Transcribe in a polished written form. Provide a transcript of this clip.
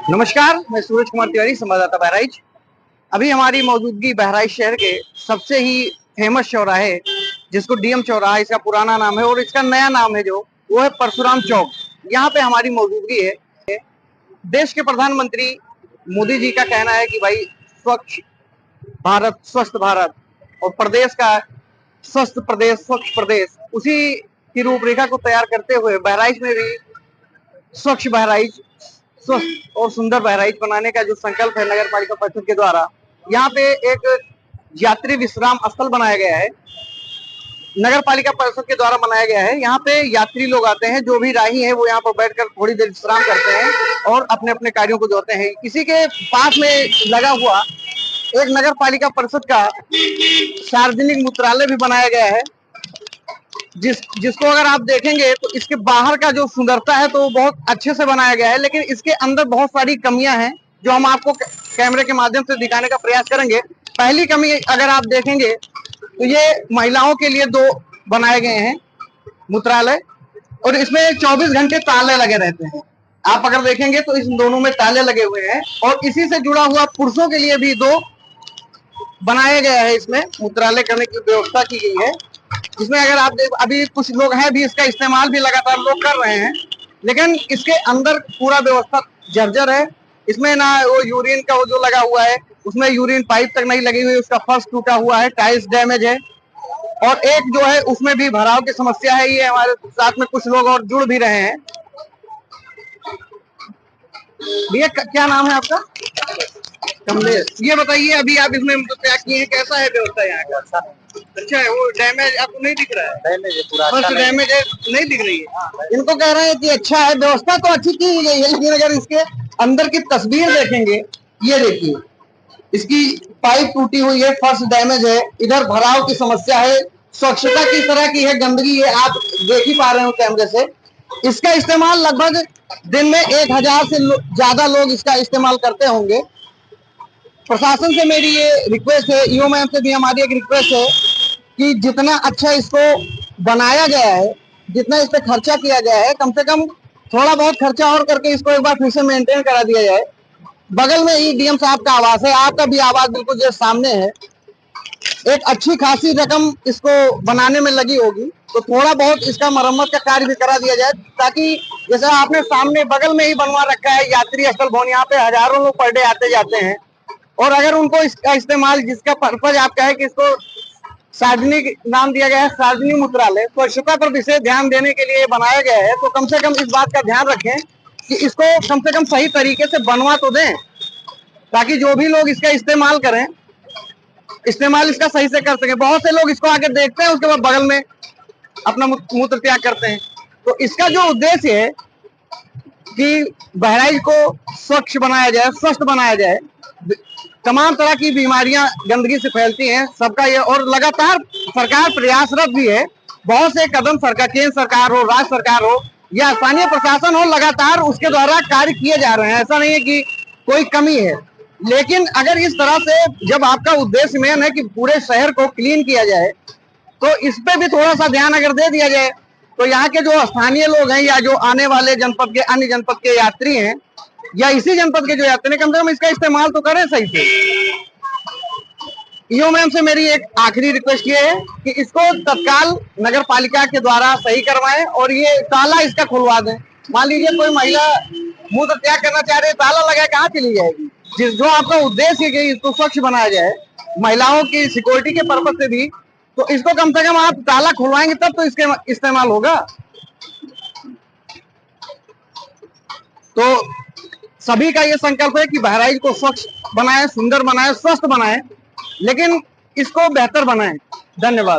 नमस्कार, मैं सूरज कुमार तिवारी, संवाददाता बहराइच। अभी हमारी मौजूदगी बहराइच शहर के सबसे ही फेमस चौराहे, जिसको डीएम चौराहा इसका पुराना नाम है और इसका नया नाम है जो वो है परशुराम चौक। यहाँ पे हमारी मौजूदगी है। देश के प्रधानमंत्री मोदी जी का कहना है कि भाई स्वच्छ भारत स्वस्थ भारत, और प्रदेश का स्वस्थ प्रदेश स्वच्छ प्रदेश, उसी की रूपरेखा को तैयार करते हुए बहराइच में भी स्वच्छ बहराइच, स्वस्थ और सुंदर बहराइच बनाने का जो संकल्प है नगर पालिका परिषद के द्वारा, यहाँ पे एक यात्री विश्राम स्थल बनाया गया है। नगर पालिका परिषद के द्वारा बनाया गया है। यहाँ पे यात्री लोग आते हैं, जो भी राही हैं वो यहाँ पर बैठकर थोड़ी देर विश्राम करते हैं और अपने अपने कार्यों को जोड़ते हैं। इसी के पास में लगा हुआ एक नगर पालिका परिषद का सार्वजनिक मूत्रालय भी बनाया गया है, जिसको अगर आप देखेंगे तो इसके बाहर का जो सुंदरता है तो वो बहुत अच्छे से बनाया गया है, लेकिन इसके अंदर बहुत सारी कमियां हैं जो हम आपको कैमरे के माध्यम से दिखाने का प्रयास करेंगे। पहली कमी अगर आप देखेंगे तो ये महिलाओं के लिए दो बनाए गए हैं मूत्रालय, और इसमें 24 घंटे ताले लगे रहते हैं। आप अगर देखेंगे तो इस दोनों में ताले लगे हुए हैं, और इसी से जुड़ा हुआ पुरुषों के लिए भी दो बनाया गया है। इसमें मूत्रालय करने की व्यवस्था की गई है, जिसमें अगर आप देख, अभी कुछ लोग हैं भी इसका इस्तेमाल भी लगातार लोग कर रहे हैं, लेकिन इसके अंदर पूरा व्यवस्था जर्जर है। इसमें ना वो यूरिन का वो जो लगा हुआ है, उसमें यूरिन पाइप तक नहीं लगी हुई, उसका फर्श टूटा हुआ है, टाइल्स डैमेज है, और एक जो है उसमें भी भराव की समस्या है। ये हमारे साथ में कुछ लोग और जुड़ भी रहे हैं। भैया क्या नाम है आपका? कमलेश। ये बताइए, अभी आप इसमें क्या किए हैं, कैसा है व्यवस्था यहाँ का? अच्छा है। वो डैमेज आपको नहीं दिख रहा है? डैमेज है पूरा, अच्छा डैमेज है, नहीं दिख रही है। इनको कह रहे हैं कि अच्छा है, व्यवस्था तो अच्छी की गई है, लेकिन अगर इसके अंदर की तस्वीर देखेंगे, ये देखिए, इसकी पाइप टूटी हुई है, फर्श डैमेज है, इधर भराव की समस्या है, स्वच्छता किस तरह की है, गंदगी है, आप देख ही पा रहे हो कैमरे से। इसका इस्तेमाल लगभग दिन में 1000 से ज्यादा लोग इसका इस्तेमाल करते होंगे। प्रशासन से मेरी ये रिक्वेस्ट है, ईओ मैम से भी हमारी एक रिक्वेस्ट है कि जितना अच्छा इसको बनाया गया है, जितना इस पे खर्चा किया गया है, कम से कम थोड़ा बहुत खर्चा और करके इसको एक बार फिर से मेंटेन करा दिया जाए। बगल में ही डीएम साहब का आवास है, आपका भी आवास बिल्कुल जैसे सामने है। एक अच्छी खासी रकम इसको बनाने में लगी होगी, तो थोड़ा बहुत इसका मरम्मत का कार्य भी करा दिया जाए, ताकि जैसा आपने सामने बगल में ही बनवा रखा है यात्री स्थल भवन, यहाँ पे हजारों लोग पर डे आते जाते हैं, और अगर उनको इसका इस्तेमाल, जिसका पर्पज आपका है कि इसको सार्वजनिक नाम दिया गया है सार्वजनिक मूत्रालय, स्वच्छता पर विशेष ध्यान देने के लिए बनाया गया है, तो कम से कम इस बात का ध्यान रखें कि इसको कम से कम सही तरीके से बनवा तो दें, ताकि जो भी लोग इसका इस्तेमाल करें, इस्तेमाल इसका सही से कर सके। बहुत से लोग इसको आके देखते हैं, उसके बाद बगल में अपना मूत्र त्याग करते हैं। तो इसका जो उद्देश्य है कि बहराइच को स्वच्छ बनाया जाए, स्वस्थ बनाया जाए, तमाम तरह की बीमारियां गंदगी से फैलती हैं, सबका ये, और लगातार सरकार प्रयासरत भी है। बहुत से कदम सरकार, केंद्र सरकार हो, राज्य सरकार हो या स्थानीय प्रशासन हो, लगातार उसके द्वारा कार्य किए जा रहे हैं। ऐसा नहीं है कि कोई कमी है, लेकिन अगर इस तरह से जब आपका उद्देश्य मेन है कि पूरे शहर को क्लीन किया जाए, तो इस पे भी थोड़ा सा ध्यान अगर दे दिया जाए, तो यहाँ के जो स्थानीय लोग हैं या जो आने वाले जनपद के, अन्य जनपद के यात्री हैं, या इसी जनपद के जो यात्री, कम से कम इसका इस्तेमाल तो करें सही से। ईओ मैम से मेरी एक आखिरी रिक्वेस्ट ये है कि इसको तत्काल नगर पालिका के द्वारा सही करवाएं, और ये ताला इसका खुलवा दें। मान लीजिए कोई महिला मूत्र त्याग करना चाह रही है, ताला लगा कहाँ चली जाएगी? जो आपका उद्देश्य है कि इसको स्वच्छ बनाया जाए, महिलाओं की सिक्योरिटी के पर्पज से भी, तो इसको कम से कम आप ताला खुलवाएंगे तब तो इसके इस्तेमाल होगा। तो सभी का ये संकल्प है कि बहराइच को स्वच्छ बनाएं, सुंदर बनाएं, स्वस्थ बनाएं, लेकिन इसको बेहतर बनाएं। धन्यवाद।